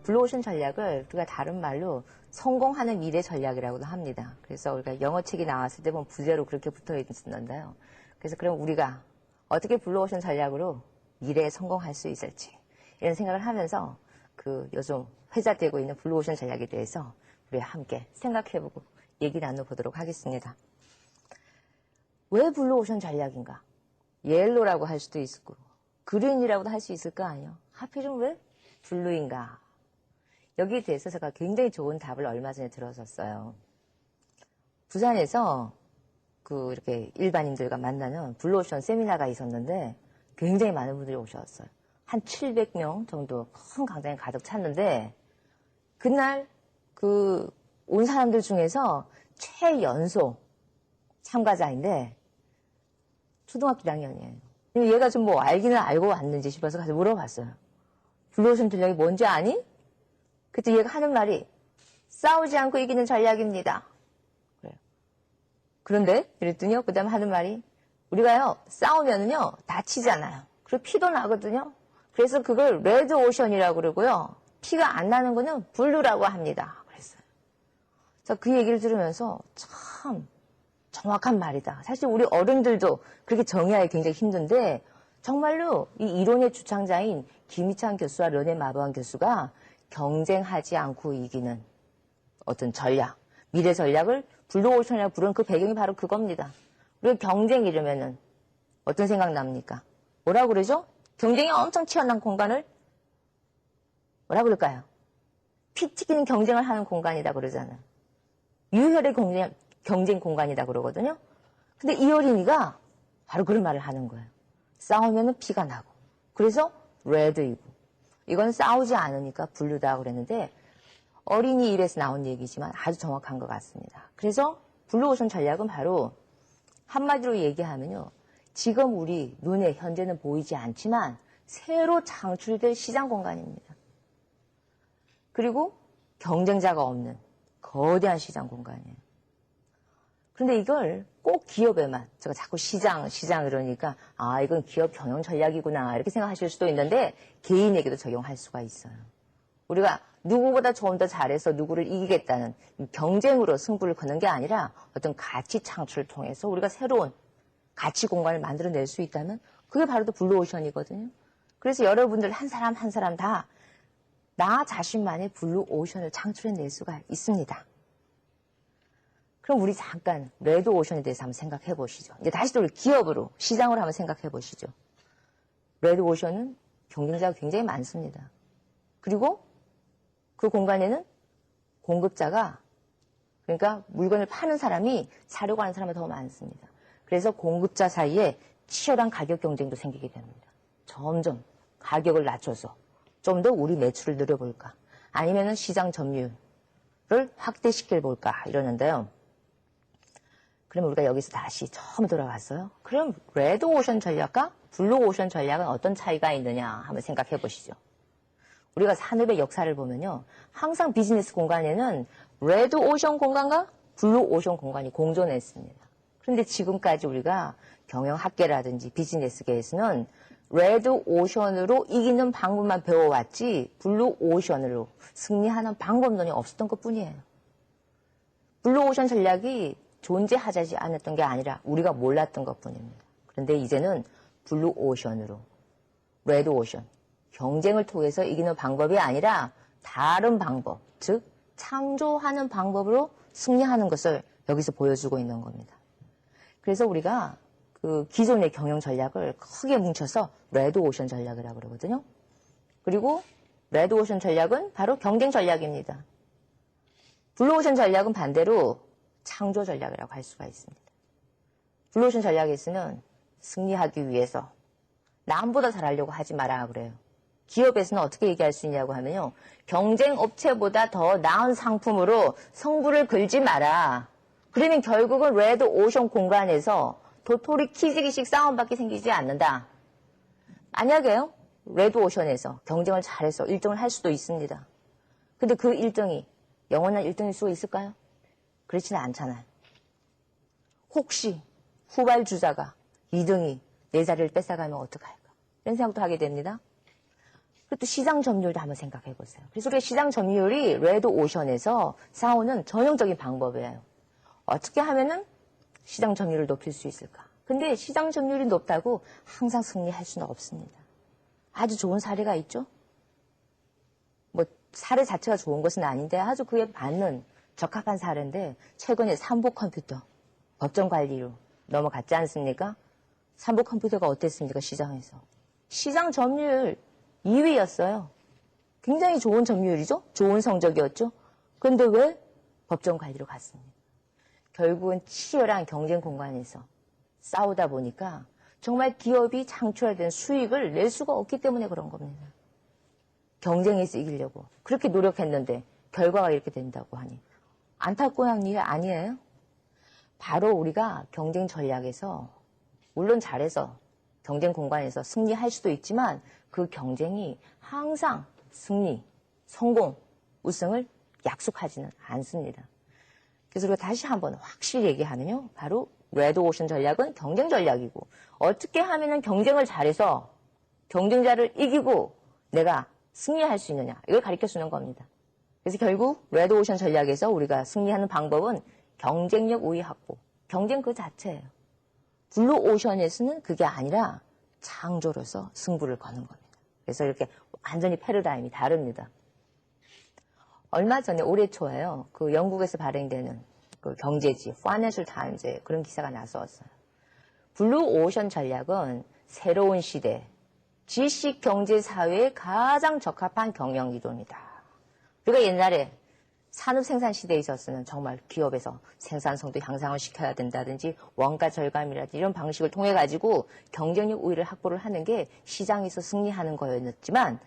블루오션 전략을 우리가 다른 말로 성공하는 미래 전략이라고도 합니다. 그래서 우리가 영어책이 나왔을 때 보면 부제로 그렇게 붙어 있었는데요. 그래서 그럼 우리가 어떻게 블루오션 전략으로 미래에 성공할 수 있을지 이런 생각을 하면서 그 요즘 회자되고 있는 블루오션 전략에 대해서 우리 함께 생각해보고 얘기 나눠보도록 하겠습니다. 왜 블루오션 전략인가? 옐로라고 할 수도 있고 그린이라고도 할 수 있을 거 아니에요. 하필은 왜 블루인가? 여기에 대해서 제가 굉장히 좋은 답을 얼마 전에 들었었어요. 부산에서 이렇게 일반인들과 만나는 블루오션 세미나가 있었는데 굉장히 많은 분들이 오셨어요. 한 700명 정도 큰 강당에 가득 찼는데 그날 온 사람들 중에서 최연소 참가자인데 초등학교 1학년이에요. 얘가 좀 뭐 알기는 알고 왔는지 싶어서 가서 물어봤어요. 블루오션 전략이 뭔지 아니? 그때 얘가 하는 말이 싸우지 않고 이기는 전략입니다. 그래요. 그런데 이랬더니요. 그 다음에 하는 말이 우리가요 싸우면은요 다치잖아요. 그리고 피도 나거든요. 그래서 그걸 레드오션이라고 그러고요. 피가 안 나는 거는 블루라고 합니다. 그랬어요. 그 얘기를 들으면서 참 정확한 말이다. 사실 우리 어른들도 그렇게 정의하기 굉장히 힘든데 정말로 이 이론의 주창자인 김희찬 교수와 르네 마루안 교수가 경쟁하지 않고 이기는 어떤 전략, 미래 전략을 블루오션이라고 부르는 그 배경이 바로 그겁니다. 우리가 경쟁 이러면은 어떤 생각 납니까? 뭐라고 그러죠? 경쟁이 엄청 치열한 공간을 뭐라 그럴까요? 피 튀기는 경쟁을 하는 공간이다 그러잖아요. 유혈의 경쟁 공간이다 그러거든요. 근데 이 어린이가 바로 그런 말을 하는 거예요. 싸우면은 피가 나고. 그래서 레드이고. 이건 싸우지 않으니까 블루다 그랬는데 어린이 입에서 나온 얘기지만 아주 정확한 것 같습니다. 그래서 블루오션 전략은 바로 한마디로 얘기하면요. 지금 우리 눈에 현재는 보이지 않지만 새로 창출될 시장 공간입니다. 그리고 경쟁자가 없는 거대한 시장 공간이에요. 그런데 이걸 꼭 기업에만, 제가 자꾸 시장 이러니까, 이건 기업 경영 전략이구나, 이렇게 생각하실 수도 있는데, 개인에게도 적용할 수가 있어요. 우리가 누구보다 좀 더 잘해서 누구를 이기겠다는 경쟁으로 승부를 거는 게 아니라, 어떤 가치 창출을 통해서 우리가 새로운 가치 공간을 만들어낼 수 있다면, 그게 바로 또 블루오션이거든요. 그래서 여러분들 한 사람 한 사람 다, 나 자신만의 블루오션을 창출해낼 수가 있습니다. 그럼 우리 잠깐 레드오션에 대해서 한번 생각해 보시죠. 이제 다시 또 우리 기업으로, 시장으로 한번 생각해 보시죠. 레드오션은 경쟁자가 굉장히 많습니다. 그리고 그 공간에는 공급자가, 그러니까 물건을 파는 사람이 사려고 하는 사람이 더 많습니다. 그래서 공급자 사이에 치열한 가격 경쟁도 생기게 됩니다. 점점 가격을 낮춰서 좀 더 우리 매출을 늘려볼까? 아니면은 시장 점유율을 확대시켜 볼까? 이러는데요. 그럼 우리가 여기서 다시 처음 돌아왔어요. 그럼 레드오션 전략과 블루오션 전략은 어떤 차이가 있느냐 한번 생각해 보시죠. 우리가 산업의 역사를 보면요. 항상 비즈니스 공간에는 레드오션 공간과 블루오션 공간이 공존했습니다. 그런데 지금까지 우리가 경영학계라든지 비즈니스계에서는 레드오션으로 이기는 방법만 배워왔지 블루오션으로 승리하는 방법론이 없었던 것뿐이에요. 블루오션 전략이 존재하지 않았던 게 아니라 우리가 몰랐던 것뿐입니다. 그런데 이제는 블루오션으로, 레드오션, 경쟁을 통해서 이기는 방법이 아니라 다른 방법, 즉 창조하는 방법으로 승리하는 것을 여기서 보여주고 있는 겁니다. 그래서 우리가 그 기존의 경영 전략을 크게 뭉쳐서 레드오션 전략이라고 그러거든요. 그리고 레드오션 전략은 바로 경쟁 전략입니다. 블루오션 전략은 반대로 창조 전략이라고 할 수가 있습니다. 블루오션 전략에서는 승리하기 위해서 남보다 잘하려고 하지 마라 그래요. 기업에서는 어떻게 얘기할 수 있냐고 하면요. 경쟁 업체보다 더 나은 상품으로 성부를 걸지 마라. 그러면 결국은 레드오션 공간에서 도토리 키지기식 싸움밖에 생기지 않는다. 만약에요. 레드오션에서 경쟁을 잘해서 1등을 할 수도 있습니다. 근데 그 1등이 영원한 1등일 수 있을까요? 그렇지는 않잖아요. 혹시 후발주자가 2등이 내 자리를 뺏어가면 어떡할까? 이런 생각도 하게 됩니다. 그것도 시장 점유율도 한번 생각해 보세요. 그래서 우리가 시장 점유율이 레드 오션에서 싸우는 전형적인 방법이에요. 어떻게 하면은 시장 점유율을 높일 수 있을까? 근데 시장 점유율이 높다고 항상 승리할 수는 없습니다. 아주 좋은 사례가 있죠? 뭐 사례 자체가 좋은 것은 아닌데 아주 그에 맞는 적합한 사례인데 최근에 삼보컴퓨터 법정 관리로 넘어갔지 않습니까? 삼보컴퓨터가 어땠습니까? 시장에서. 시장 점유율 2위였어요. 굉장히 좋은 점유율이죠? 좋은 성적이었죠? 그런데 왜 법정 관리로 갔습니까? 결국은 치열한 경쟁 공간에서 싸우다 보니까 정말 기업이 창출해야 되는 수익을 낼 수가 없기 때문에 그런 겁니다. 경쟁에서 이기려고 그렇게 노력했는데 결과가 이렇게 된다고 하니 안타까운 일 아니에요? 바로 우리가 경쟁 전략에서 물론 잘해서 경쟁 공간에서 승리할 수도 있지만 그 경쟁이 항상 승리, 성공, 우승을 약속하지는 않습니다. 그래서 우리가 다시 한번 확실히 얘기하면요. 바로 레드오션 전략은 경쟁 전략이고 어떻게 하면 경쟁을 잘해서 경쟁자를 이기고 내가 승리할 수 있느냐 이걸 가르쳐주는 겁니다. 그래서 결국 레드오션 전략에서 우리가 승리하는 방법은 경쟁력 우위 확보, 경쟁 그 자체예요. 블루오션에서는 그게 아니라 창조로서 승부를 거는 겁니다. 그래서 이렇게 완전히 패러다임이 다릅니다. 얼마 전에 올해 초에요. 그 영국에서 발행되는 그 경제지, 파이낸셜 타임즈에 그런 기사가 나왔어요. 블루오션 전략은 새로운 시대, 지식 경제 사회에 가장 적합한 경영 이론이다. 우리가 옛날에 산업 생산 시대에 있어서는 정말 기업에서 생산성도 향상을 시켜야 된다든지 원가 절감이라든지 이런 방식을 통해 가지고 경쟁력 우위를 확보를 하는 게 시장에서 승리하는 거였지만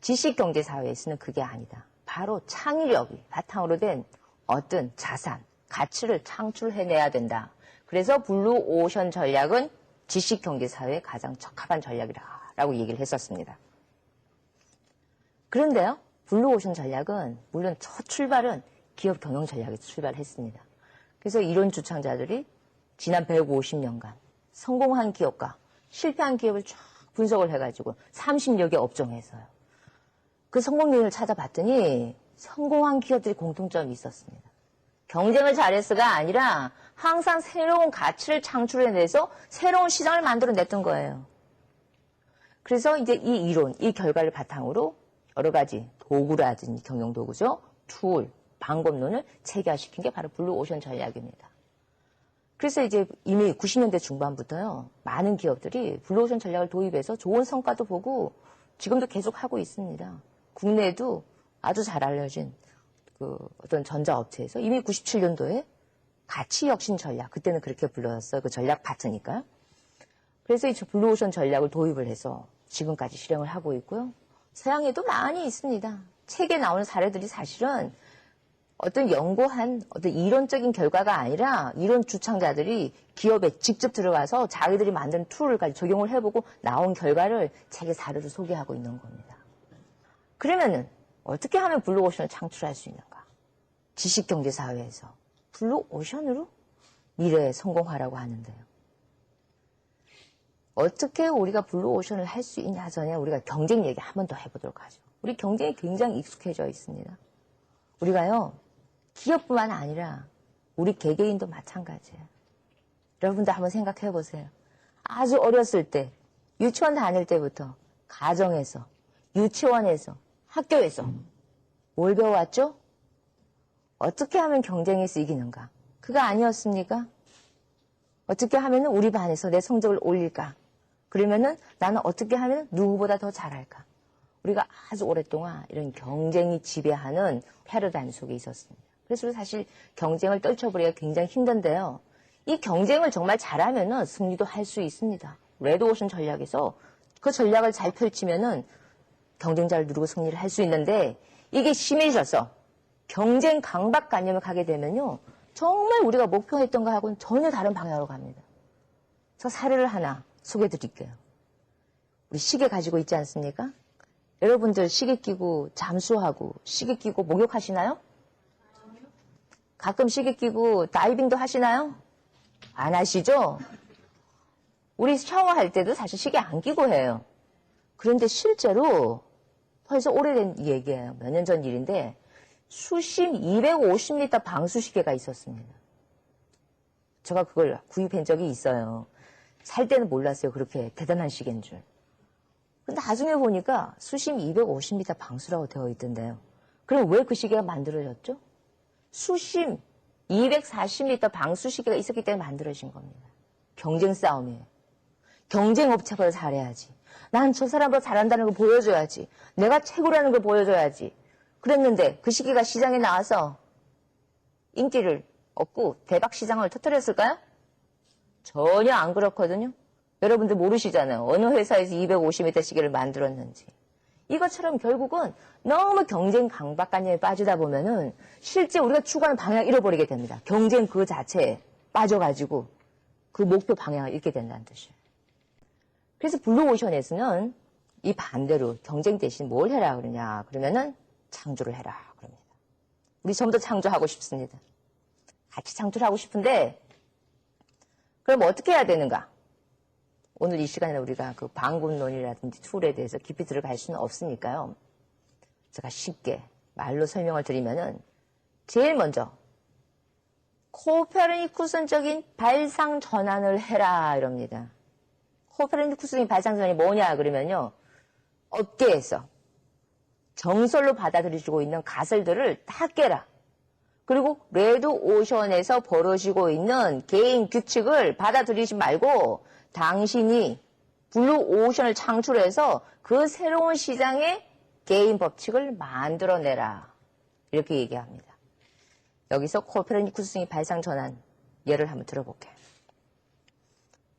지식 경제 사회에서는 그게 아니다. 바로 창의력이 바탕으로 된 어떤 자산, 가치를 창출해내야 된다. 그래서 블루오션 전략은 지식 경제 사회에 가장 적합한 전략이라고 얘기를 했었습니다. 그런데요. 블루오션 전략은 물론 첫 출발은 기업 경영 전략에서 출발했습니다. 그래서 이론 주창자들이 지난 150년간 성공한 기업과 실패한 기업을 쫙 분석을 해가지고 30여 개 업종에서요. 그 성공 요인을 찾아봤더니 성공한 기업들이 공통점이 있었습니다. 경쟁을 잘했어가 아니라 항상 새로운 가치를 창출해내서 새로운 시장을 만들어냈던 거예요. 그래서 이제 이 이론, 이 결과를 바탕으로 여러 가지 도구라든지 경영 도구죠. 툴, 방법론을 체계화시킨 게 바로 블루오션 전략입니다. 그래서 이제 이미 90년대 중반부터요. 많은 기업들이 블루오션 전략을 도입해서 좋은 성과도 보고 지금도 계속 하고 있습니다. 국내에도 아주 잘 알려진 그 어떤 전자업체에서 이미 97년도에 가치혁신 전략, 그때는 그렇게 불렀어요. 그 전략 파트니까요. 그래서 이 블루오션 전략을 도입을 해서 지금까지 실행을 하고 있고요. 서양에도 많이 있습니다. 책에 나오는 사례들이 사실은 어떤 연구한 어떤 이론적인 결과가 아니라 이론 주창자들이 기업에 직접 들어가서 자기들이 만든 툴을 적용을 해보고 나온 결과를 책의 사례로 소개하고 있는 겁니다. 그러면은 어떻게 하면 블루오션을 창출할 수 있는가? 지식경제사회에서 블루오션으로 미래에 성공하라고 하는데요. 어떻게 우리가 블루오션을 할 수 있냐 전에 우리가 경쟁 얘기 한 번 더 해보도록 하죠. 우리 경쟁이 굉장히 익숙해져 있습니다. 우리가요, 기업뿐만 아니라 우리 개개인도 마찬가지예요. 여러분도 한번 생각해 보세요. 아주 어렸을 때, 유치원 다닐 때부터 가정에서, 유치원에서, 학교에서 뭘 배워왔죠? 어떻게 하면 경쟁에서 이기는가? 그거 아니었습니까? 어떻게 하면 우리 반에서 내 성적을 올릴까? 그러면은 나는 어떻게 하면 누구보다 더 잘할까? 우리가 아주 오랫동안 이런 경쟁이 지배하는 패러다임 속에 있었습니다. 그래서 사실 경쟁을 떨쳐버리기가 굉장히 힘든데요. 이 경쟁을 정말 잘하면은 승리도 할 수 있습니다. 레드오션 전략에서 그 전략을 잘 펼치면은 경쟁자를 누르고 승리를 할 수 있는데 이게 심해져서 경쟁 강박관념을 가게 되면요. 정말 우리가 목표했던 거하고는 전혀 다른 방향으로 갑니다. 저 사례를 하나 소개해 드릴게요. 우리 시계 가지고 있지 않습니까? 여러분들 시계 끼고 잠수하고 시계 끼고 목욕하시나요? 가끔 시계 끼고 다이빙도 하시나요? 안 하시죠? 우리 샤워할 때도 사실 시계 안 끼고 해요. 그런데 실제로 벌써 오래된 얘기예요. 몇 년 전 일인데 수심 250m 방수시계가 있었습니다. 제가 그걸 구입한 적이 있어요. 살 때는 몰랐어요. 그렇게 대단한 시계인 줄. 근데 나중에 보니까 수심 250m 방수라고 되어 있던데요. 그럼 왜 그 시계가 만들어졌죠? 수심 240m 방수시계가 있었기 때문에 만들어진 겁니다. 경쟁 싸움이에요. 경쟁 업체보다 잘해야지. 난 저 사람보다 잘한다는 걸 보여줘야지. 내가 최고라는 걸 보여줘야지. 그랬는데 그 시기가 시장에 나와서 인기를 얻고 대박 시장을 터뜨렸을까요? 전혀 안 그렇거든요. 여러분들 모르시잖아요. 어느 회사에서 250m 시계를 만들었는지. 이것처럼 결국은 너무 경쟁 강박관념에 빠지다 보면은 실제 우리가 추구하는 방향을 잃어버리게 됩니다. 경쟁 그 자체에 빠져가지고 그 목표 방향을 잃게 된다는 뜻이에요. 그래서 블루오션에서는 이 반대로 경쟁 대신 뭘 해라 그러냐 그러면은 창조를 해라 그럽니다. 우리 전부 다 창조하고 싶습니다. 같이 창조를 하고 싶은데 그럼 어떻게 해야 되는가? 오늘 이 시간에 우리가 그 방법론이라든지 툴에 대해서 깊이 들어갈 수는 없으니까요. 제가 쉽게 말로 설명을 드리면은 제일 먼저 코페르니쿠스적인 발상 전환을 해라 이럽니다. 코페르니쿠스적인 발상 전환이 뭐냐 그러면요. 업계에서 정설로 받아들여지고 있는 가설들을 다 깨라. 그리고 레드오션에서 벌어지고 있는 개인 규칙을 받아들이지 말고 당신이 블루오션을 창출해서 그 새로운 시장의 개인 법칙을 만들어내라. 이렇게 얘기합니다. 여기서 코페르니쿠스의 발상 전환 예를 한번 들어볼게요.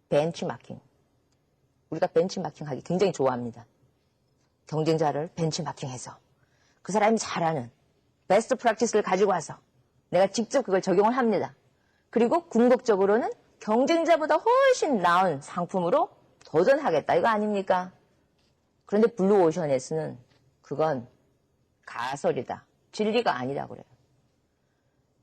벤치마킹. 우리가 벤치마킹 하기 굉장히 좋아합니다. 경쟁자를 벤치마킹해서 그 사람이 잘하는 베스트 프랙티스를 가지고 와서 내가 직접 그걸 적용을 합니다. 그리고 궁극적으로는 경쟁자보다 훨씬 나은 상품으로 도전하겠다. 이거 아닙니까? 그런데 블루오션에서는 그건 가설이다. 진리가 아니라 그래요.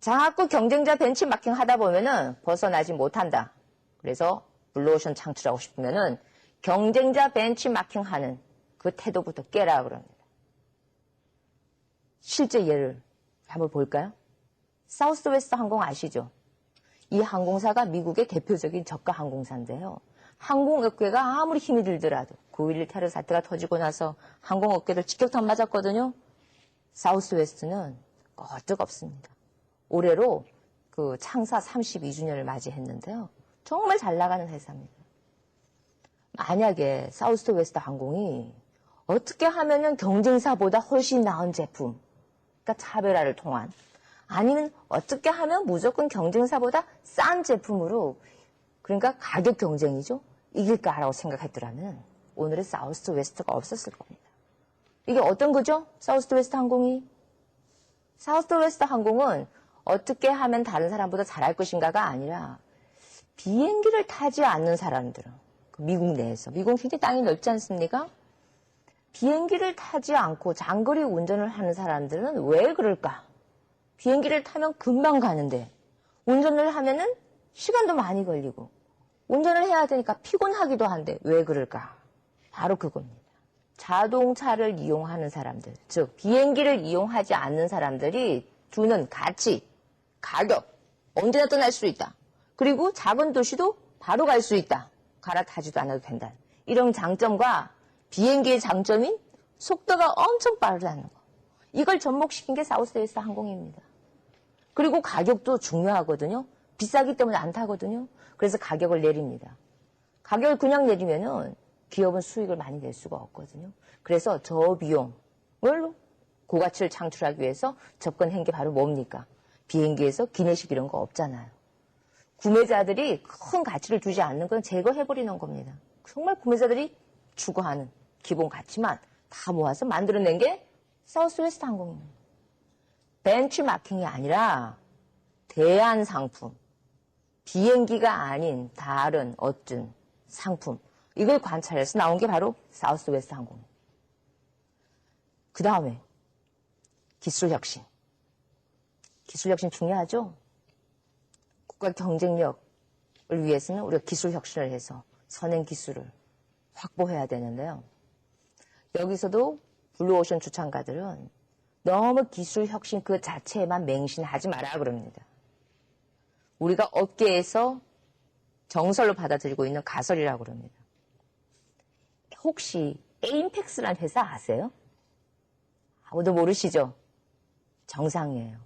자꾸 경쟁자 벤치마킹 하다 보면은 벗어나지 못한다. 그래서 블루오션 창출하고 싶으면은 경쟁자 벤치마킹 하는 그 태도부터 깨라 그럽니다. 실제 예를 한번 볼까요? 사우스웨스트 항공 아시죠? 이 항공사가 미국의 대표적인 저가 항공사인데요. 항공업계가 아무리 힘이 들더라도 9.11 테러 사태가 터지고 나서 항공업계를 직격탄 맞았거든요. 사우스웨스트는 끄떡없습니다. 올해로 그 창사 32주년을 맞이했는데요. 정말 잘 나가는 회사입니다. 만약에 사우스웨스트 항공이 어떻게 하면은 경쟁사보다 훨씬 나은 제품, 그러니까 차별화를 통한 아니면 어떻게 하면 무조건 경쟁사보다 싼 제품으로 그러니까 가격 경쟁이죠. 이길까라고 생각했더라면 오늘의 사우스웨스트가 없었을 겁니다. 이게 어떤 거죠? 사우스웨스트 항공이? 사우스웨스트 항공은 어떻게 하면 다른 사람보다 잘할 것인가가 아니라 비행기를 타지 않는 사람들은 미국 내에서 미국은 굉장히 땅이 넓지 않습니까? 비행기를 타지 않고 장거리 운전을 하는 사람들은 왜 그럴까? 비행기를 타면 금방 가는데 운전을 하면은 시간도 많이 걸리고 운전을 해야 되니까 피곤하기도 한데 왜 그럴까? 바로 그겁니다. 자동차를 이용하는 사람들, 즉 비행기를 이용하지 않는 사람들이 주는 가치, 가격, 언제나 떠날 수 있다. 그리고 작은 도시도 바로 갈 수 있다. 갈아타지도 않아도 된다. 이런 장점과 비행기의 장점인 속도가 엄청 빠르다는 거. 이걸 접목시킨 게 사우스웨스트 항공입니다. 그리고 가격도 중요하거든요. 비싸기 때문에 안 타거든요. 그래서 가격을 내립니다. 가격을 그냥 내리면은 기업은 수익을 많이 낼 수가 없거든요. 그래서 저비용을 고가치를 창출하기 위해서 접근한 게 바로 뭡니까? 비행기에서 기내식 이런 거 없잖아요. 구매자들이 큰 가치를 주지 않는 건 제거해버리는 겁니다. 정말 구매자들이 추구하는 기본 가치만 다 모아서 만들어낸 게 사우스웨스트 항공입니다. 벤치마킹이 아니라 대안 상품, 비행기가 아닌 다른 어떤 상품, 이걸 관찰해서 나온 게 바로 사우스웨스트 항공입니다. 그 다음에 기술혁신. 기술혁신 중요하죠? 국가 경쟁력을 위해서는 우리가 기술혁신을 해서 선행 기술을 확보해야 되는데요. 여기서도 블루오션 주창가들은 너무 기술 혁신 그 자체에만 맹신하지 마라 그럽니다. 우리가 업계에서 정설로 받아들이고 있는 가설이라고 그럽니다. 혹시 에임팩스라는 회사 아세요? 아무도 모르시죠? 정상이에요.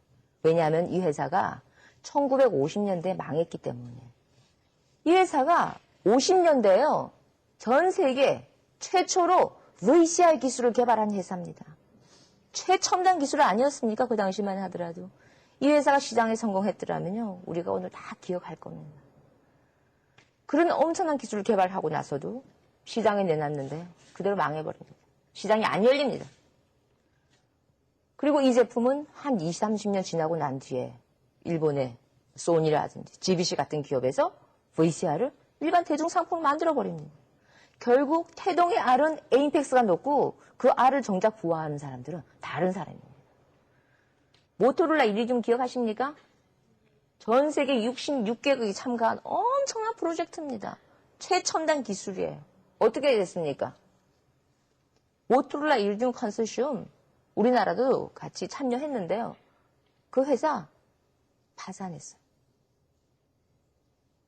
왜냐하면 이 회사가 1950년대에 망했기 때문에. 이 회사가 50년대에요. 전 세계 최초로 VCR 기술을 개발한 회사입니다. 최첨단 기술 아니었습니까? 그 당시만 하더라도. 이 회사가 시장에 성공했더라면요. 우리가 오늘 다 기억할 겁니다. 그런 엄청난 기술을 개발하고 나서도 시장에 내놨는데 그대로 망해버립니다. 시장이 안 열립니다. 그리고 이 제품은 한 20, 30년 지나고 난 뒤에 일본의 소니라든지 GBC 같은 기업에서 VCR을 일반 대중상품으로 만들어버립니다. 결국 태동의 알은 에임팩스가 넣고 그 알을 정작 부화하는 사람들은 다른 사람입니다. 모토로라 이리듐 기억하십니까? 전 세계 66개국이 참가한 엄청난 프로젝트입니다. 최첨단 기술이에요. 어떻게 됐습니까? 모토로라 이리듐 컨소시엄 우리나라도 같이 참여했는데요. 그 회사 파산했어요.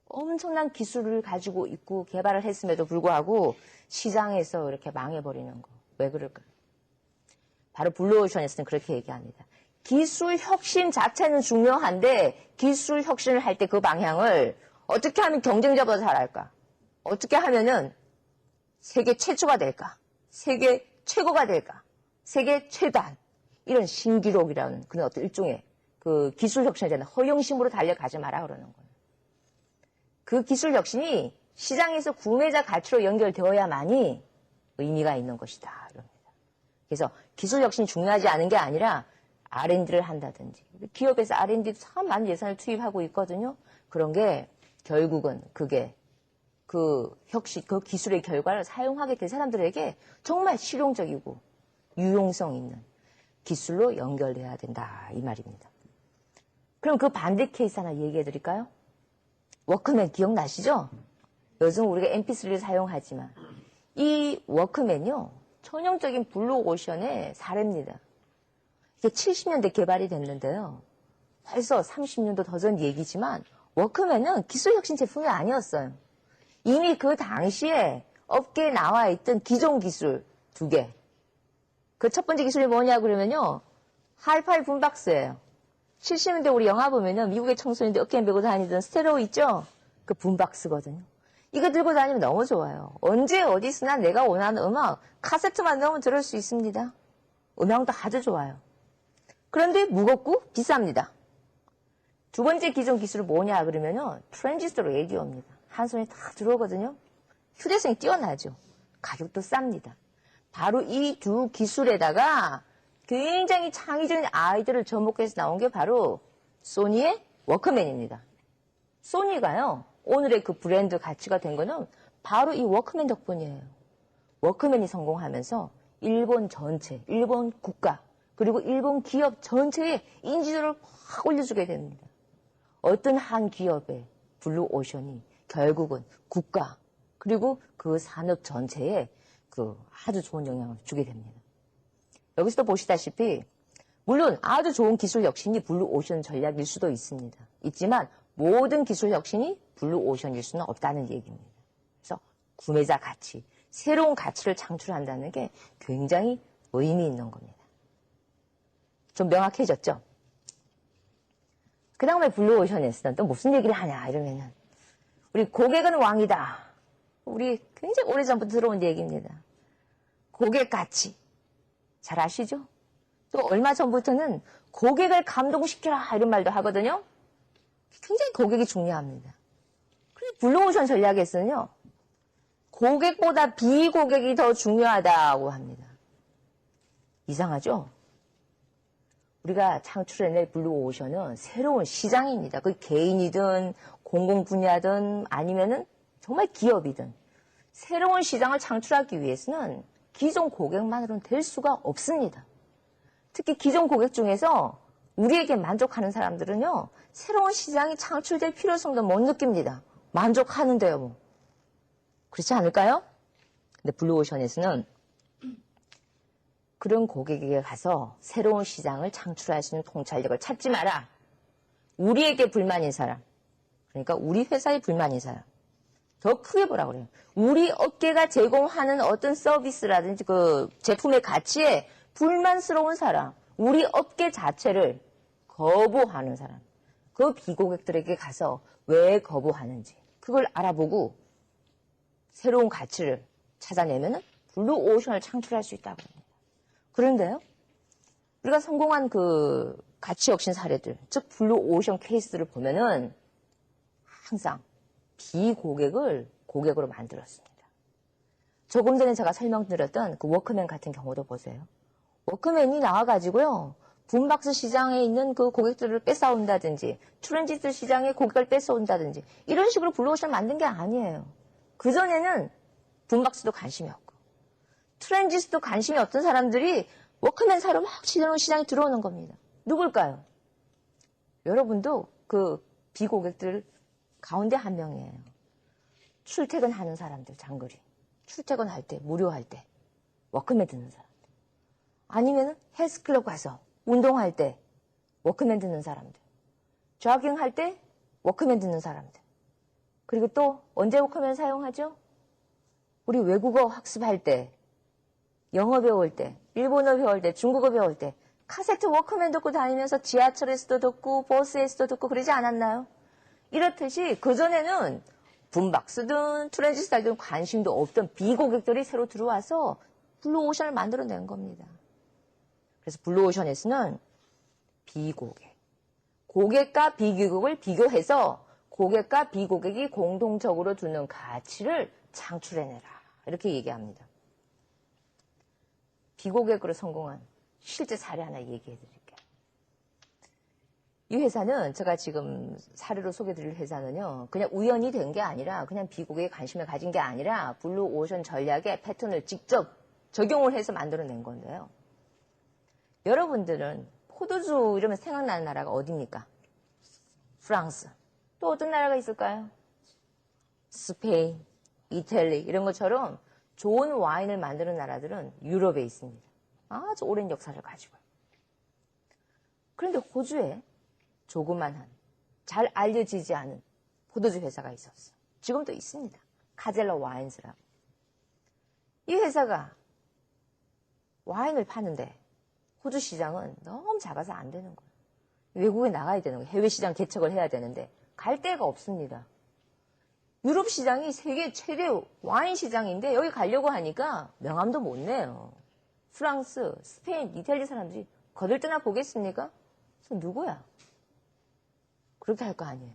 엄청난 기술을 가지고 있고 개발을 했음에도 불구하고 시장에서 이렇게 망해버리는 거. 왜 그럴까요? 바로 블루오션에서는 그렇게 얘기합니다. 기술 혁신 자체는 중요한데 기술 혁신을 할 때 그 방향을 어떻게 하면 경쟁자보다 잘할까? 어떻게 하면은 세계 최초가 될까? 세계 최고가 될까? 세계 최단. 이런 신기록이라는 그런 어떤 일종의 그 기술 혁신에 대한 허영심으로 달려가지 마라 그러는 거예요. 그 기술 혁신이 시장에서 구매자 가치로 연결되어야만이 의미가 있는 것이다. 이럽니다. 그래서 기술 혁신이 중요하지 않은 게 아니라 R&D를 한다든지 기업에서 R&D도 참 많은 예산을 투입하고 있거든요. 그런 게 결국은 그게 그 혁신, 그 기술의 결과를 사용하게 된 사람들에게 정말 실용적이고 유용성 있는 기술로 연결돼야 된다. 이 말입니다. 그럼 그 반대 케이스 하나 얘기해 드릴까요? 워크맨 기억나시죠? 요즘 우리가 MP3를 사용하지만 이 워크맨요. 전형적인 블루오션의 사례입니다. 이게 70년대 개발이 됐는데요. 벌써 30년도 더 전 얘기지만 워크맨은 기술 혁신 제품이 아니었어요. 이미 그 당시에 업계에 나와 있던 기존 기술 2개. 그 첫 번째 기술이 뭐냐 그러면요. 하이파이 붐박스예요. 70년대 우리 영화 보면요. 미국의 청소년들 어깨에 메고 다니던 스테레오 있죠? 그 붐박스거든요. 이거 들고 다니면 너무 좋아요. 언제 어디서나 내가 원하는 음악 카세트만 넣으면 들을 수 있습니다. 음향도 아주 좋아요. 그런데 무겁고 비쌉니다. 두 번째 기존 기술은 뭐냐 그러면요. 트랜지스터 라디오입니다. 한 손에 다 들어오거든요. 휴대성이 뛰어나죠. 가격도 쌉니다. 바로 이 두 기술에다가 굉장히 창의적인 아이디어를 접목해서 나온 게 바로 소니의 워크맨입니다. 소니가요. 오늘의 그 브랜드 가치가 된 거는 바로 이 워크맨 덕분이에요. 워크맨이 성공하면서 일본 전체, 일본 국가, 그리고 일본 기업 전체의 인지도를 확 올려주게 됩니다. 어떤 한 기업의 블루오션이 결국은 국가, 그리고 그 산업 전체에 그 아주 좋은 영향을 주게 됩니다. 여기서도 보시다시피 물론 아주 좋은 기술 혁신이 블루오션 전략일 수도 있습니다. 있지만 모든 기술 혁신이 블루오션일 수는 없다는 얘기입니다. 그래서 구매자 가치, 새로운 가치를 창출한다는 게 굉장히 의미 있는 겁니다. 좀 명확해졌죠? 그 다음에 블루오션에서는 또 무슨 얘기를 하냐 이러면은 우리 고객은 왕이다. 우리 굉장히 오래전부터 들어온 얘기입니다. 고객 가치. 잘 아시죠? 또 얼마 전부터는 고객을 감동시켜라 이런 말도 하거든요. 굉장히 고객이 중요합니다. 그리고 블루오션 전략에서는요. 고객보다 비고객이 더 중요하다고 합니다. 이상하죠? 우리가 창출해낼 블루오션은 새로운 시장입니다. 그 개인이든 공공 분야든 아니면은 정말 기업이든 새로운 시장을 창출하기 위해서는 기존 고객만으로는 될 수가 없습니다. 특히 기존 고객 중에서 우리에게 만족하는 사람들은요. 새로운 시장이 창출될 필요성도 못 느낍니다. 만족하는데요. 뭐. 그렇지 않을까요? 근데 블루오션에서는 그런 고객에게 가서 새로운 시장을 창출할 수 있는 통찰력을 찾지 마라. 우리에게 불만인 사람, 그러니까 우리 회사에 불만인 사람, 더 크게 보라고 그래요. 우리 업계가 제공하는 어떤 서비스라든지 그 제품의 가치에 불만스러운 사람, 우리 업계 자체를 거부하는 사람, 그 비고객들에게 가서 왜 거부하는지 그걸 알아보고 새로운 가치를 찾아내면 블루오션을 창출할 수 있다고 합니다. 그런데요, 우리가 성공한 그 가치혁신 사례들, 즉 블루오션 케이스를 보면은 항상 비고객을 고객으로 만들었습니다. 조금 전에 제가 설명드렸던 그 워크맨 같은 경우도 보세요. 워크맨이 나와가지고요, 붐박스 시장에 있는 그 고객들을 뺏어온다든지, 트랜지스터 시장에 고객을 뺏어온다든지, 이런 식으로 블루오션을 만든 게 아니에요. 그전에는 붐박스도 관심이 없고, 트랜지스터 관심이 없던 사람들이 워크맨 사러 막 시장에 들어오는 겁니다. 누굴까요? 여러분도 그 비고객들 가운데 한 명이에요. 출퇴근하는 사람들, 장거리. 출퇴근할 때, 무료할 때, 워크맨 듣는 사람들. 아니면 헬스클럽 가서 운동할 때 워크맨 듣는 사람들. 조깅할 때 워크맨 듣는 사람들. 그리고 또 언제 워크맨 사용하죠? 우리 외국어 학습할 때, 영어 배울 때, 일본어 배울 때, 중국어 배울 때 카세트 워크맨 듣고 다니면서 지하철에서도 듣고 버스에서도 듣고 그러지 않았나요? 이렇듯이 그전에는 붐박스든 트랜지스터든 관심도 없던 비고객들이 새로 들어와서 블루오션을 만들어낸 겁니다. 그래서 블루오션에서는 비고객, 고객과 비고객을 비교해서 고객과 비고객이 공동적으로 두는 가치를 창출해내라. 이렇게 얘기합니다. 비고객으로 성공한 실제 사례 하나 얘기해 드릴게요. 이 회사는 제가 지금 사례로 소개드릴 회사는요, 그냥 우연히 된 게 아니라 그냥 비고객에 관심을 가진 게 아니라 블루오션 전략의 패턴을 직접 적용을 해서 만들어낸 건데요. 여러분들은 포도주 이러면 생각나는 나라가 어디입니까? 프랑스. 또 어떤 나라가 있을까요? 스페인, 이탈리 이런 것처럼 좋은 와인을 만드는 나라들은 유럽에 있습니다. 아주 오랜 역사를 가지고. 그런데 호주에 조그만한, 잘 알려지지 않은 포도주 회사가 있었어요. 지금도 있습니다. 카젤라 와인스라고. 이 회사가 와인을 파는데 호주 시장은 너무 작아서 안 되는 거예요. 외국에 나가야 되는 거예요. 해외 시장 개척을 해야 되는데 갈 데가 없습니다. 유럽 시장이 세계 최대 와인 시장인데 여기 가려고 하니까 명함도 못 내요. 프랑스, 스페인, 이탈리 사람들이 거들떠나 보겠습니까? 그래서 누구야? 그렇게 할 거 아니에요.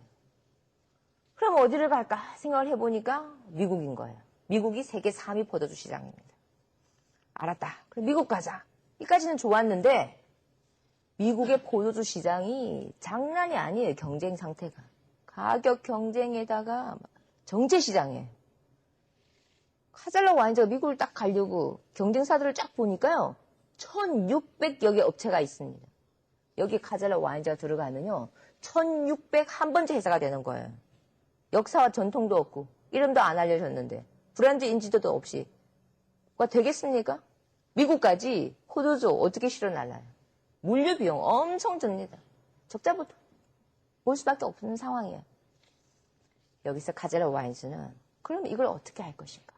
그럼 어디를 갈까 생각을 해보니까 미국인 거예요. 미국이 세계 3위 포도주 시장입니다. 알았다. 그럼 미국 가자. 이까지는 좋았는데 미국의 포도주 시장이 장난이 아니에요. 경쟁 상태가. 가격 경쟁에다가 정체 시장이에요. 카젤라 와인즈가 미국을 딱 가려고 경쟁사들을 쫙 보니까요. 1600여 개 업체가 있습니다. 여기 카젤라 와인즈가 들어가면요. 1601번째 회사가 되는 거예요. 역사와 전통도 없고 이름도 안 알려졌는데 브랜드 인지도도 없이 되겠습니까? 미국까지 포도주 어떻게 실어 날라요? 물류 비용 엄청 듭니다. 적자부터 볼 수밖에 없는 상황이에요. 여기서 카젤라 와인즈는 그럼 이걸 어떻게 할 것인가?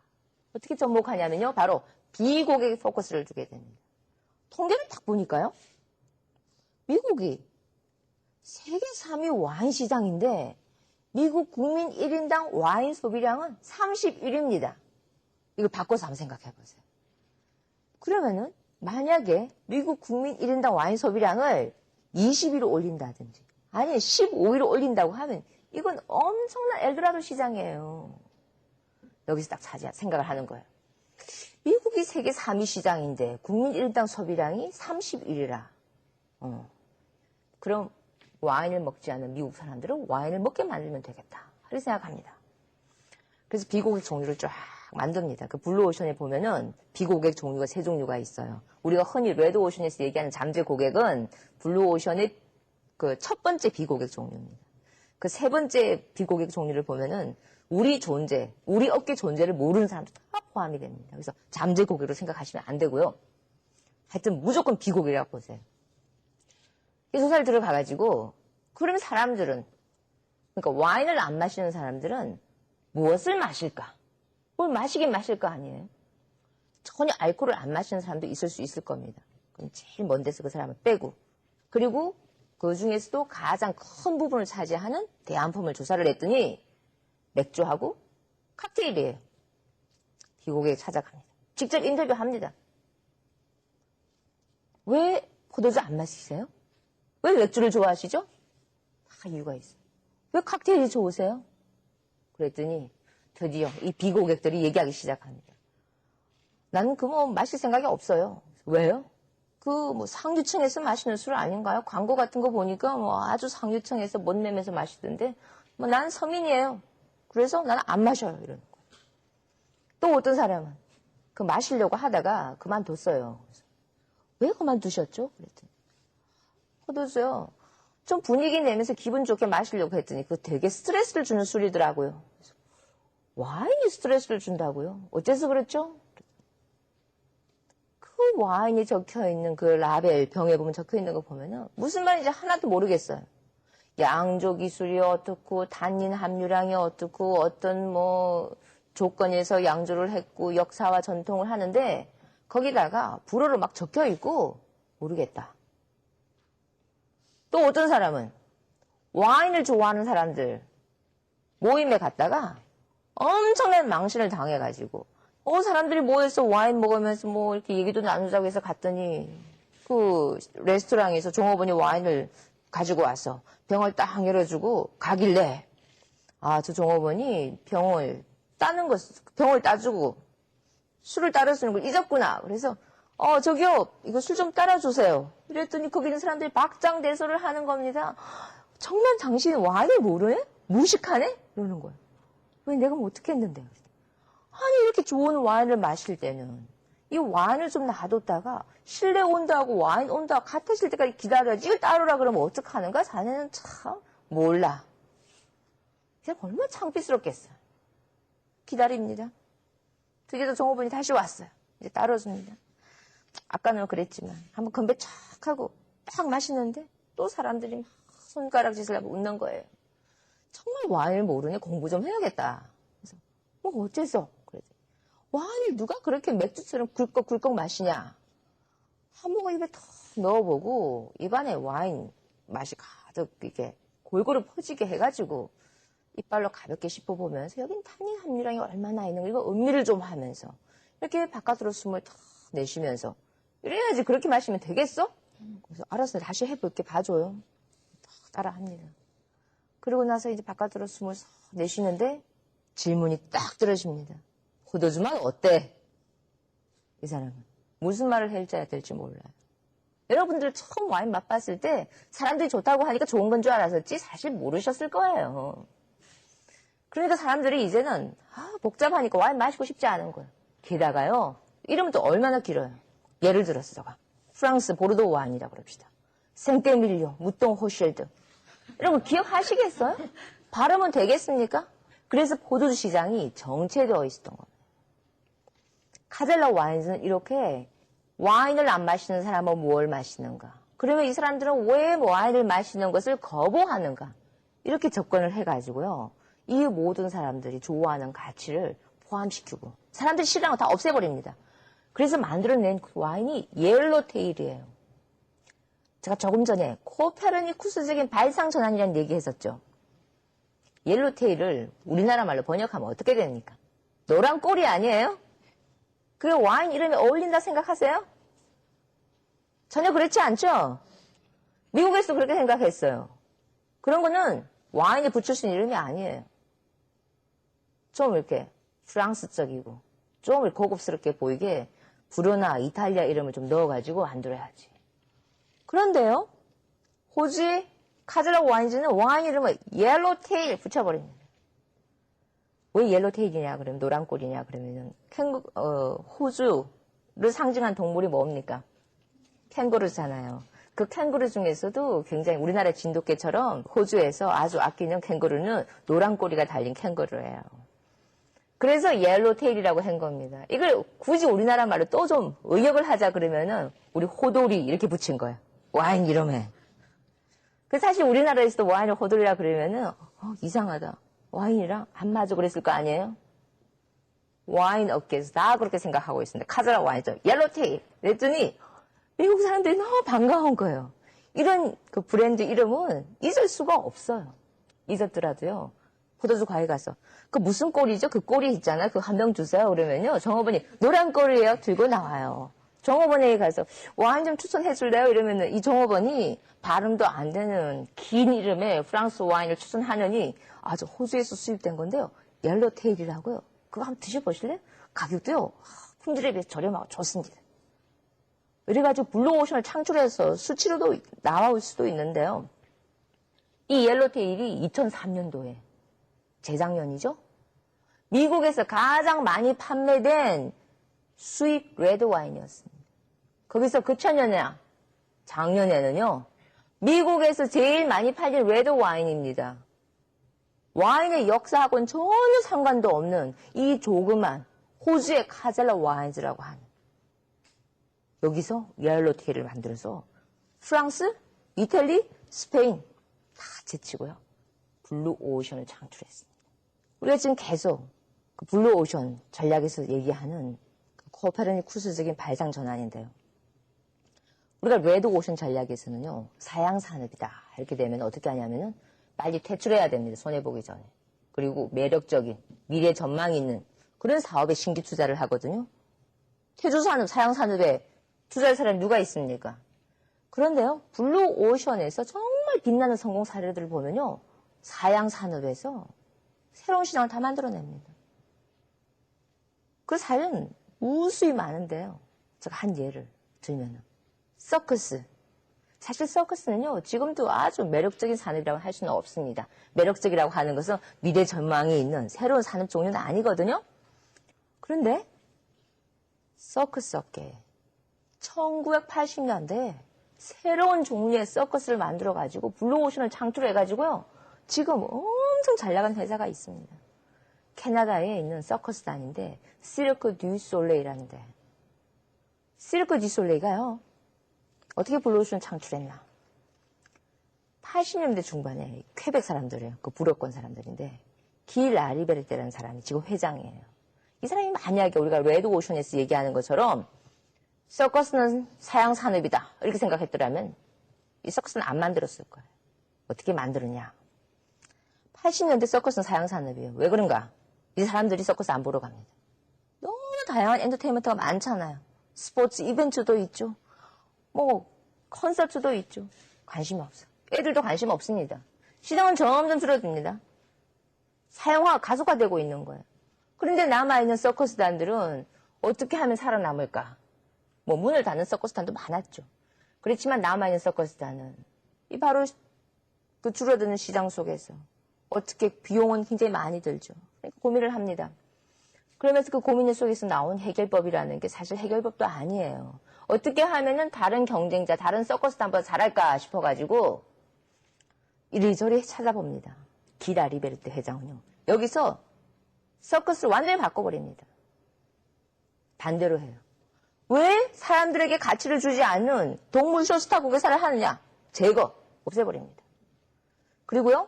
어떻게 접목하냐면요. 바로 비고객 포커스를 두게 됩니다. 통계를 딱 보니까요. 미국이 세계 3위 와인 시장인데 미국 국민 1인당 와인 소비량은 31입니다. 이걸 바꿔서 한번 생각해 보세요. 그러면은 만약에 미국 국민 1인당 와인 소비량을 20위로 올린다든지 아니 15위로 올린다고 하면 이건 엄청난 엘도라도 시장이에요. 여기서 딱 생각을 하는 거예요. 미국이 세계 3위 시장인데 국민 1인당 소비량이 31이라. 그럼 와인을 먹지 않는 미국 사람들은 와인을 먹게 만들면 되겠다. 이렇게 생각합니다. 그래서 비고객 종류를 쫙 만듭니다. 그 블루오션에 보면은 비고객 종류가 세 종류가 있어요. 우리가 흔히 레드오션에서 얘기하는 잠재 고객은 블루오션의 그 첫 번째 비고객 종류입니다. 그 세 번째 비고객 종류를 보면은 우리 존재, 우리 업계 존재를 모르는 사람도 다 포함이 됩니다. 그래서 잠재 고객으로 생각하시면 안 되고요. 하여튼 무조건 비고기라고 보세요. 이 조사를 들어가가지고 그러면 사람들은 그러니까 와인을 안 마시는 사람들은 무엇을 마실까? 뭘 마시긴 마실 거 아니에요. 전혀 알코올을 안 마시는 사람도 있을 수 있을 겁니다. 그럼 제일 먼 데서 그 사람을 빼고 그리고 그 중에서도 가장 큰 부분을 차지하는 대안품을 조사를 했더니 맥주하고 칵테일이에요. 비고객에 찾아갑니다. 직접 인터뷰합니다. 왜 포도주 안 마시세요? 왜 맥주를 좋아하시죠? 다 이유가 있어요. 왜 칵테일이 좋으세요? 그랬더니 드디어 이 비고객들이 얘기하기 시작합니다. 나는 그거 마실 생각이 없어요. 왜요? 그 뭐 상류층에서 마시는 술 아닌가요? 광고 같은 거 보니까 뭐 아주 상류층에서 못내면서 마시던데 뭐 나는 서민이에요. 그래서 나는 안 마셔요. 이러는 거예요. 또 어떤 사람은 그 마시려고 하다가 그만뒀어요. 그래서 왜 그만두셨죠? 그랬더니 포도주요. 좀 분위기 내면서 기분 좋게 마시려고 했더니 그거 되게 스트레스를 주는 술이더라고요. 그래서 와인이 스트레스를 준다고요? 어째서 그랬죠? 그 와인이 적혀있는 그 라벨, 병에 보면 적혀있는 거 보면은 무슨 말인지 하나도 모르겠어요. 양조 기술이 어떻고, 단닌 함유량이 어떻고, 어떤 뭐 조건에서 양조를 했고, 역사와 전통을 하는데 거기다가 불어로 막 적혀있고 모르겠다. 또 어떤 사람은 와인을 좋아하는 사람들 모임에 갔다가 엄청난 망신을 당해가지고 사람들이 모여서 와인 먹으면서 뭐 이렇게 얘기도 나누자고 해서 갔더니 그 레스토랑에서 종업원이 와인을 가지고 와서 병을 딱 열어주고 가길래 저 종업원이 병을 따주고 술을 따라 쓰는 걸 잊었구나. 그래서 저기요 이거 술 좀 따라주세요. 이랬더니 거기 있는 사람들이 박장대소를 하는 겁니다. 정말 당신이 와인을 모르네? 무식하네? 이러는 거예요. 왜 내가 뭐 어떻게 했는데? 아니 이렇게 좋은 와인을 마실 때는 이 와인을 좀 놔뒀다가 실내 온도하고 와인 온도가 같아질 때까지 기다려야지. 이걸 따르라 그러면 어떡하는가? 자네는 참 몰라. 그냥 얼마나 창피스럽겠어요. 기다립니다. 드디어 종업원이 다시 왔어요. 이제 따라줍니다. 아까는 그랬지만 한번 건배 쫙 하고 딱 마시는데 또 사람들이 막 손가락짓을 하고 웃는 거예요. 정말 와인을 모르네. 공부 좀 해야겠다. 그래서 뭐 어째서? 그랬더니 와인을 누가 그렇게 맥주처럼 굴꺽굴꺽 마시냐. 한 모금 입에 턱 넣어보고 입안에 와인 맛이 가득 이렇게 골고루 퍼지게 해가지고 이빨로 가볍게 씹어보면서 여긴 탄닌 함유량이 얼마나 있는 거 이거 음미를 좀 하면서 이렇게 바깥으로 숨을 탁 내쉬면서 이래야지. 그렇게 마시면 되겠어? 그래서 알았어, 다시 해볼게. 봐줘요. 딱 따라합니다. 그러고 나서 이제 바깥으로 숨을 싹 내쉬는데 질문이 딱 들어집니다. 포도주 맛 어때? 이 사람은 무슨 말을 해야 될지 몰라요. 여러분들 처음 와인 맛봤을 때 사람들이 좋다고 하니까 좋은 건 줄 알았었지 사실 모르셨을 거예요. 그러니까 사람들이 이제는 복잡하니까 와인 마시고 싶지 않은 거예요. 게다가요. 이름은 또 얼마나 길어요. 예를 들어서 제가 프랑스 보르도 와인이라고 그럽시다. 생떼밀리오, 무똥 호쉘드. 여러분 기억하시겠어요? 발음은 되겠습니까? 그래서 포도주 시장이 정체되어 있었던 겁니다. 카젤라 와인은 이렇게 와인을 안 마시는 사람은 뭘 마시는가? 그러면 이 사람들은 왜 와인을 마시는 것을 거부하는가? 이렇게 접근을 해가지고요. 이 모든 사람들이 좋아하는 가치를 포함시키고 사람들이 싫어하는 거 다 없애버립니다. 그래서 만들어낸 와인이 옐로테일이에요. 제가 조금 전에 코페르니쿠스적인 발상전환이라는 얘기 했었죠. 옐로테일을 우리나라 말로 번역하면 어떻게 됩니까? 노란 꼴이 아니에요? 그게 와인 이름에 어울린다 생각하세요? 전혀 그렇지 않죠? 미국에서 그렇게 생각했어요. 그런 거는 와인에 붙일 수 있는 이름이 아니에요. 좀 이렇게 프랑스적이고 좀 고급스럽게 보이게 불어나 이탈리아 이름을 좀 넣어가지고 만들어야지. 그런데요, 호주의 카젤라 와인즈는 와인 이름을 옐로테일 붙여버립니다. 왜 옐로테일이냐 그러면 노란꼴이냐 그러면은 호주를 상징한 동물이 뭡니까? 캥거루잖아요. 그 캥거루 중에서도 굉장히 우리나라 진돗개처럼 호주에서 아주 아끼는 캥거루는 노란꼬리가 달린 캥거루예요. 그래서 옐로테일이라고 한 겁니다. 이걸 굳이 우리나라 말로 또 좀 의역을 하자 그러면은 우리 호돌이 이렇게 붙인 거예요. 와인 이름에. 그 사실 우리나라에서도 와인을 호돌이라 그러면은 이상하다. 와인이랑 안 맞아 그랬을 거 아니에요? 와인 업계에서 다 그렇게 생각하고 있습니다. 카자라 와인이죠. 옐로테일. 그랬더니 미국 사람들이 너무 반가운 거예요. 이런 그 브랜드 이름은 잊을 수가 없어요. 잊었더라도요. 포도주 과일 가서 그 무슨 꼴이죠? 그 꼴이 있잖아요. 그 한 병 주세요. 그러면요. 종업원이 노란 꼴이에요. 들고 나와요. 종업원에게 가서 와인 좀 추천해 줄래요? 이러면은 이 종업원이 발음도 안 되는 긴 이름의 프랑스 와인을 추천하느니 아주 호주에서 수입된 건데요. 옐로테일이라고요. 그거 한번 드셔보실래요? 가격도요. 품질에 비해서 저렴하고 좋습니다. 그래가지고 블루오션을 창출해서 수치로도 나올 수도 있는데요. 이 옐로테일이 2003년도에 재작년이죠. 미국에서 가장 많이 판매된 수입 레드 와인이었습니다. 거기서 그 천년에 작년에는요. 미국에서 제일 많이 팔린 레드 와인입니다. 와인의 역사하고는 전혀 상관도 없는 이 조그만 호주의 카젤라 와인즈라고 하는 여기서 옐로테일을 만들어서 프랑스, 이탈리, 스페인 다 제치고요. 블루오션을 창출했습니다. 우리가 지금 계속 그 블루오션 전략에서 얘기하는 코페르니쿠스적인 발상 전환인데요. 우리가 레드오션 전략에서는요. 사양산업이다. 이렇게 되면 어떻게 하냐면은 빨리 퇴출해야 됩니다. 손해보기 전에. 그리고 매력적인 미래 전망이 있는 그런 사업에 신규 투자를 하거든요. 태조산업, 사양산업에 투자할 사람이 누가 있습니까? 그런데요. 블루오션에서 정말 빛나는 성공 사례들을 보면요. 사양산업에서 새로운 시장을 다 만들어냅니다. 그 사례는 무수히 많은데요. 제가 한 예를 들면은 서커스. 사실 서커스는요. 지금도 아주 매력적인 산업이라고 할 수는 없습니다. 매력적이라고 하는 것은 미래 전망이 있는 새로운 산업 종류는 아니거든요. 그런데 서커스 업계 1980년대에 새로운 종류의 서커스를 만들어가지고 블루오션을 창출해가지고요. 지금 엄청 잘 나가는 회사가 있습니다. 캐나다에 있는 서커스단인데 시르크 듀 솔레이라는데 시르크 듀 솔레이가요. 어떻게 블루오션을 창출했나? 80년대 중반에 퀘벡 사람들이에요. 그 불어권 사람들인데 길 라리베르테라는 사람이 지금 회장이에요. 이 사람이 만약에 우리가 레드오션에서 얘기하는 것처럼 서커스는 사양 산업이다 이렇게 생각했더라면 이 서커스는 안 만들었을 거예요. 어떻게 만들었냐? 80년대 서커스는 사양 산업이에요. 왜 그런가? 이 사람들이 서커스 안 보러 갑니다. 너무 다양한 엔터테인먼트가 많잖아요. 스포츠 이벤트도 있죠. 뭐 콘서트도 있죠. 관심이 없어. 애들도 관심 없습니다. 시장은 점점 줄어듭니다. 사용화가 가속화되고 있는 거예요. 그런데 남아있는 서커스단들은 어떻게 하면 살아남을까? 뭐 문을 닫는 서커스단도 많았죠. 그렇지만 남아있는 서커스단은 이 바로 그 줄어드는 시장 속에서 어떻게 비용은 굉장히 많이 들죠. 그러니까 고민을 합니다. 그러면서 그 고민 속에서 나온 해결법이라는 게 사실 해결법도 아니에요. 어떻게 하면은 다른 경쟁자, 다른 서커스단보다 잘할까 싶어가지고 이리저리 찾아봅니다. 기라 리베르테 회장은요. 여기서 서커스를 완전히 바꿔버립니다. 반대로 해요. 왜 사람들에게 가치를 주지 않는 동물쇼 스타 고개사를 하느냐? 제거, 없애버립니다. 그리고요.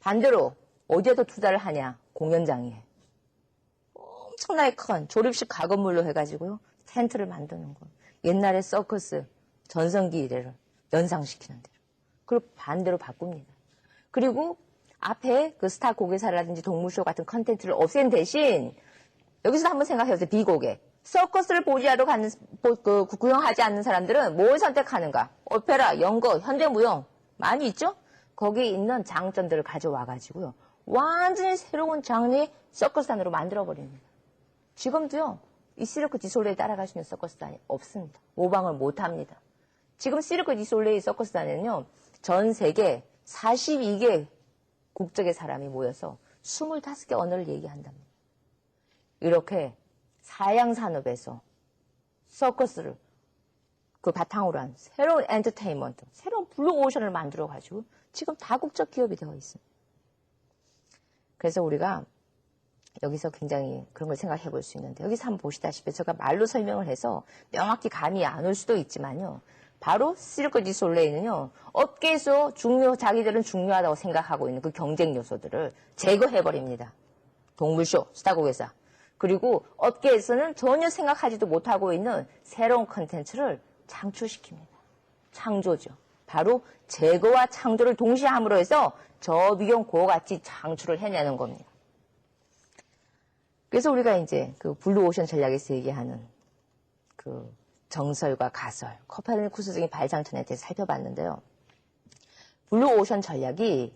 반대로 어디에 더 투자를 하냐? 공연장에. 엄청나게 큰 조립식 가건물로 해가지고요. 텐트를 만드는 거. 옛날에 서커스 전성기 이래를 연상시키는 대로. 그리고 반대로 바꿉니다. 그리고 앞에 그 스타 고개사라든지 동물쇼 같은 컨텐츠를 없앤 대신 여기서 한번 생각해보세요. 비고개. 서커스를 보지하러 가는, 구경하지 않는 사람들은 뭘 선택하는가? 오페라, 연극, 현대무용 많이 있죠? 거기에 있는 장점들을 가져와가지고요. 완전히 새로운 장르의 서커스단으로 만들어버립니다. 지금도요. 이 시르크 디솔레이 따라갈 수 있는 서커스단이 없습니다. 모방을 못합니다. 지금 시르크 디솔레이 서커스단에는요. 전 세계 42개 국적의 사람이 모여서 25개 언어를 얘기한답니다. 이렇게 사양산업에서 서커스를 그 바탕으로 한 새로운 엔터테인먼트, 새로운 블루오션을 만들어가지고 지금 다국적 기업이 되어 있습니다. 그래서 우리가 여기서 굉장히 그런 걸 생각해 볼 수 있는데 여기서 한번 보시다시피 제가 말로 설명을 해서 명확히 감이 안 올 수도 있지만요. 바로 시르크 디 솔레이는요. 업계에서 자기들은 중요하다고 생각하고 있는 그 경쟁 요소들을 제거해버립니다. 동물쇼, 스타고개사. 그리고 업계에서는 전혀 생각하지도 못하고 있는 새로운 컨텐츠를 창출시킵니다. 창조죠. 바로 제거와 창조를 동시에 함으로 해서 저비용 고가치 창출을 해내는 겁니다. 그래서 우리가 이제 그 블루오션 전략에서 얘기하는 그 정설과 가설, 코페르니쿠스적인 발상천에 대해서 살펴봤는데요. 블루오션 전략이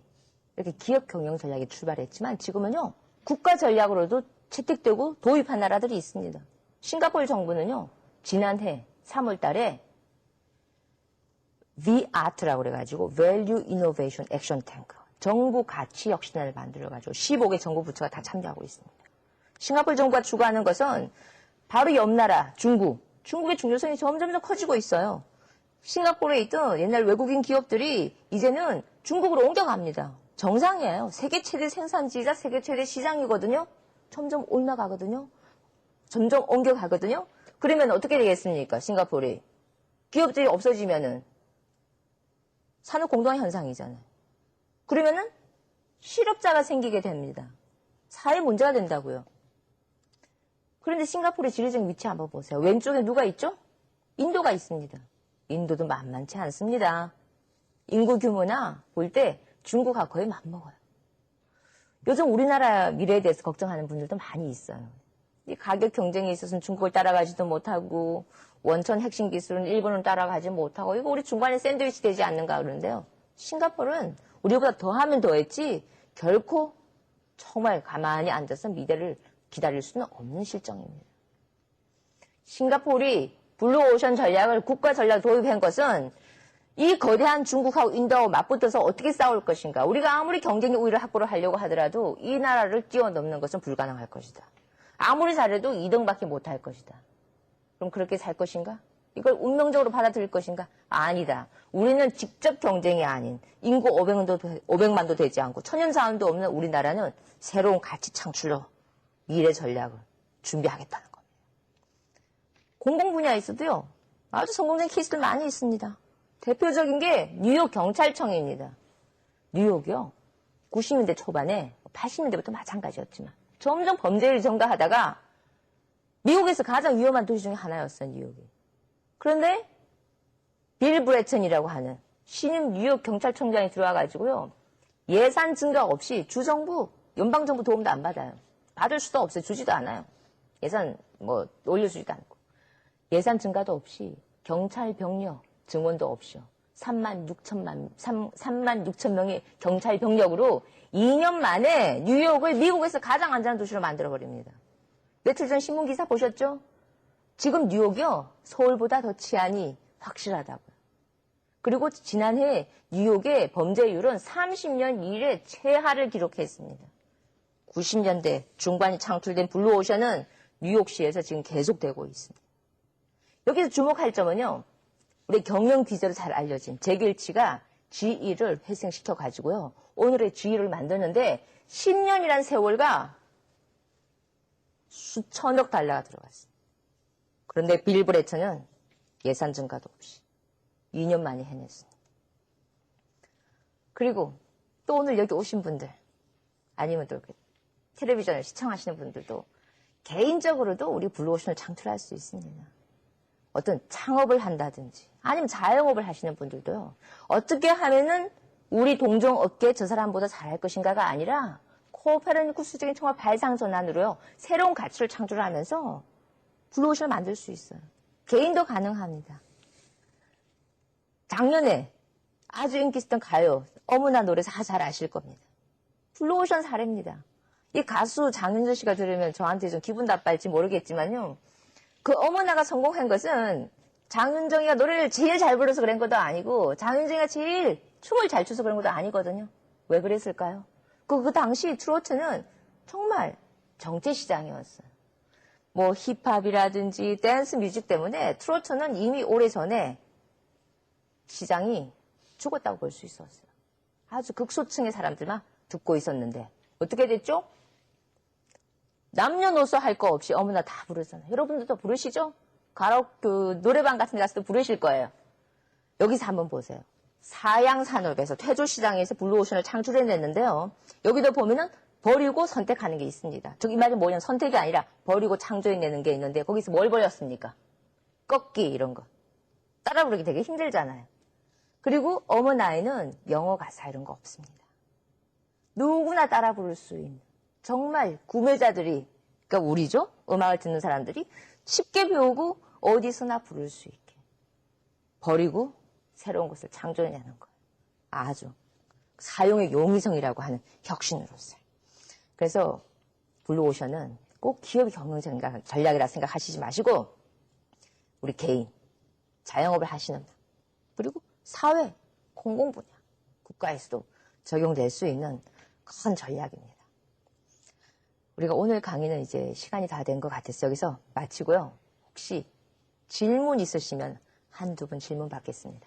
이렇게 기업 경영 전략이 출발했지만 지금은요, 국가 전략으로도 채택되고 도입한 나라들이 있습니다. 싱가포르 정부는요, 지난해 3월 달에 VART라고 그래가지고 Value Innovation Action Tank, 정부 가치 혁신을 만들어가지고 15개 정부 부처가 다 참여하고 있습니다. 싱가포르 정부가 추구하는 것은 바로 옆 나라 중국의 중요성이 점점 더 커지고 있어요. 싱가포르에 있던 옛날 외국인 기업들이 이제는 중국으로 옮겨갑니다. 정상이에요. 세계 최대 생산지이자 세계 최대 시장이거든요. 점점 올라가거든요. 점점 옮겨가거든요. 그러면 어떻게 되겠습니까? 싱가포르에. 기업들이 없어지면은 산업 공동화 현상이잖아요. 그러면은 실업자가 생기게 됩니다. 사회 문제가 된다고요. 그런데 싱가포르의 지리적 위치 한번 보세요. 왼쪽에 누가 있죠? 인도가 있습니다. 인도도 만만치 않습니다. 인구 규모나 볼 때 중국하고 거의 맞먹어요. 요즘 우리나라 미래에 대해서 걱정하는 분들도 많이 있어요. 이 가격 경쟁에 있어서는 중국을 따라가지도 못하고 원천 핵심 기술은 일본을 따라가지 못하고 이거 우리 중간에 샌드위치 되지 않는가 그러는데요. 싱가포르는 우리보다 더하면 더했지 결코 정말 가만히 앉아서 미래를 기다릴 수는 없는 실정입니다. 싱가포르이 블루오션 전략을 국가 전략 도입한 것은 이 거대한 중국하고 인도하고 맞붙어서 어떻게 싸울 것인가. 우리가 아무리 경쟁력 우위를 확보를 하려고 하더라도 이 나라를 뛰어넘는 것은 불가능할 것이다. 아무리 잘해도 2등밖에 못할 것이다. 그럼 그렇게 살 것인가? 이걸 운명적으로 받아들일 것인가? 아니다. 우리는 직접 경쟁이 아닌 인구 500만도 되지 않고 천연자원도 없는 우리나라는 새로운 가치 창출로 미래 전략을 준비하겠다는 겁니다. 공공 분야에서도요. 아주 성공된 케이스들 많이 있습니다. 대표적인 게 뉴욕 경찰청입니다. 뉴욕이요. 90년대 초반에 80년대부터 마찬가지였지만 점점 범죄를 증가하다가 미국에서 가장 위험한 도시 중에 하나였어요. 뉴욕이. 그런데 빌 브레튼이라고 하는 신임 뉴욕 경찰청장이 들어와가지고요. 예산 증가 없이 주정부, 연방정부 도움도 안 받아요. 받을 수도 없어요. 주지도 않아요. 예산 올려주지도 않고. 예산 증가도 없이 경찰 병력 증원도 없이요. 3만 6천 명의 경찰 병력으로 2년 만에 뉴욕을 미국에서 가장 안전한 도시로 만들어버립니다. 며칠 전 신문기사 보셨죠? 지금 뉴욕이요. 서울보다 더 치안이 확실하다고요. 그리고 지난해 뉴욕의 범죄율은 30년 이래 최하를 기록했습니다. 90년대 중반에 창출된 블루오션은 뉴욕시에서 지금 계속되고 있습니다. 여기서 주목할 점은요. 우리 경영 기제로 잘 알려진 잭일치가 GE를 회생시켜가지고요. 오늘의 GE를 만드는데 10년이란 세월과 수천억 달러가 들어갔습니다. 그런데 빌 브레튼은 예산 증가도 없이 2년 만에 해냈습니다. 그리고 또 오늘 여기 오신 분들 아니면 또 이렇게 텔레비전을 시청하시는 분들도 개인적으로도 우리 블루오션을 창출할 수 있습니다. 어떤 창업을 한다든지 아니면 자영업을 하시는 분들도요. 어떻게 하면은 우리 동종업계 저 사람보다 잘할 것인가가 아니라 코페르니쿠스적인 총합 발상전환으로요. 새로운 가치를 창출하면서 블루오션을 만들 수 있어요. 개인도 가능합니다. 작년에 아주 인기 있었던 가요 어머나 노래 다 잘 아실 겁니다. 블루오션 사례입니다. 이 가수 장윤정 씨가 들으면 저한테 좀 기분 나빠할지 모르겠지만요. 그 어머나가 성공한 것은 장윤정이가 노래를 제일 잘 불러서 그런 것도 아니고 장윤정이가 제일 춤을 잘 춰서 그런 것도 아니거든요. 왜 그랬을까요? 그 당시 트로트는 정말 정체시장이었어요. 뭐 힙합이라든지 댄스 뮤직 때문에 트로트는 이미 오래전에 시장이 죽었다고 볼 수 있었어요. 아주 극소층의 사람들만 듣고 있었는데 어떻게 됐죠? 남녀노소 할 거 없이 어머나 다 부르잖아요. 여러분들도 부르시죠? 노래방 같은 데 가서도 부르실 거예요. 여기서 한번 보세요. 사양산업에서 퇴조시장에서 블루오션을 창출해냈는데요. 여기도 보면은 버리고 선택하는 게 있습니다. 이 말이 뭐냐면 선택이 아니라 버리고 창조해내는 게 있는데 거기서 뭘 버렸습니까? 꺾기 이런 거. 따라 부르기 되게 힘들잖아요. 그리고 어머나이는 영어 가사 이런 거 없습니다. 누구나 따라 부를 수 있는 정말 구매자들이 그러니까 우리죠? 음악을 듣는 사람들이 쉽게 배우고 어디서나 부를 수 있게 버리고 새로운 것을 창조해내는 거예요. 아주 사용의 용이성이라고 하는 혁신으로서요. 그래서 블루오션은 꼭 기업의 경영 전략이라 생각하시지 마시고 우리 개인, 자영업을 하시는 분, 그리고 사회, 공공 분야, 국가에서도 적용될 수 있는 큰 전략입니다. 우리가 오늘 강의는 이제 시간이 다 된 것 같아서 여기서 마치고요. 혹시 질문 있으시면 한두 분 질문 받겠습니다.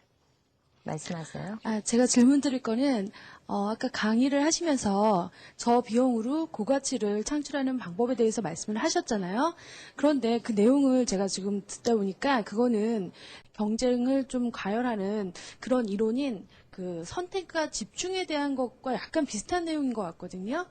말씀하세요. 제가 질문 드릴 거는 아까 강의를 하시면서 저 비용으로 고가치를 창출하는 방법에 대해서 말씀을 하셨잖아요. 그런데 그 내용을 제가 지금 듣다 보니까 그거는 경쟁을 좀 과열하는 그런 이론인 그 선택과 집중에 대한 것과 약간 비슷한 내용인 것 같거든요.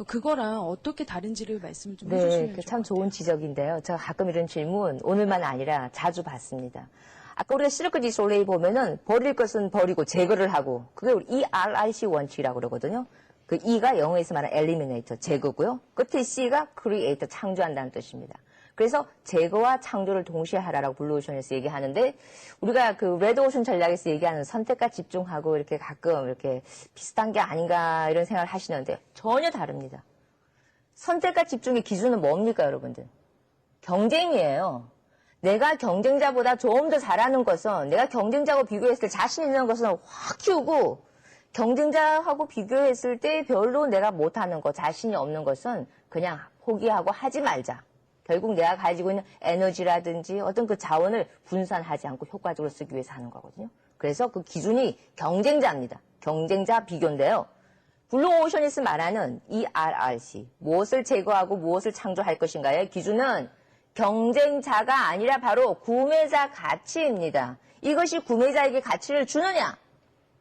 그거랑 어떻게 다른지를 말씀을 좀 해주시면 참 좋은 지적인데요. 제가 가끔 이런 질문 오늘만 아니라 자주 받습니다. 아까 우리가 시르크 디 솔레이 보면은 버릴 것은 버리고 제거를 하고 그게 우리 ERRC 원칙이라고 그러거든요. 그 E가 영어에서 말하는 eliminator, 제거고요. 끝에 C가 creator, 창조한다는 뜻입니다. 그래서 제거와 창조를 동시에 하라라고 블루오션에서 얘기하는데 우리가 그 레드오션 전략에서 얘기하는 선택과 집중하고 이렇게 가끔 이렇게 비슷한 게 아닌가 이런 생각을 하시는데 전혀 다릅니다. 선택과 집중의 기준은 뭡니까, 여러분들? 경쟁이에요. 내가 경쟁자보다 좀 더 잘하는 것은 내가 경쟁자하고 비교했을 때 자신 있는 것은 확 키우고 경쟁자하고 비교했을 때 별로 내가 못하는 것, 자신이 없는 것은 그냥 포기하고 하지 말자. 결국 내가 가지고 있는 에너지라든지 어떤 그 자원을 분산하지 않고 효과적으로 쓰기 위해서 하는 거거든요. 그래서 그 기준이 경쟁자입니다. 경쟁자 비교인데요. 블루오션에서 말하는 ERRC, 무엇을 제거하고 무엇을 창조할 것인가의 기준은 경쟁자가 아니라 바로 구매자 가치입니다. 이것이 구매자에게 가치를 주느냐,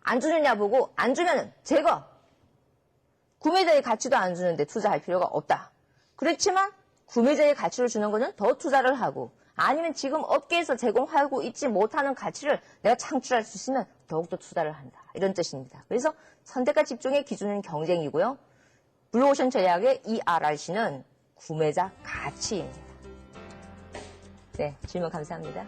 안 주느냐 보고 안 주면 제거. 구매자의 가치도 안 주는데 투자할 필요가 없다. 그렇지만 구매자의 가치를 주는 것은 더 투자를 하고 아니면 지금 업계에서 제공하고 있지 못하는 가치를 내가 창출할 수 있으면 더욱더 투자를 한다. 이런 뜻입니다. 그래서 선택과 집중의 기준은 경쟁이고요. 블루오션 전략의 ERRC는 구매자 가치입니다. 네, 질문 감사합니다.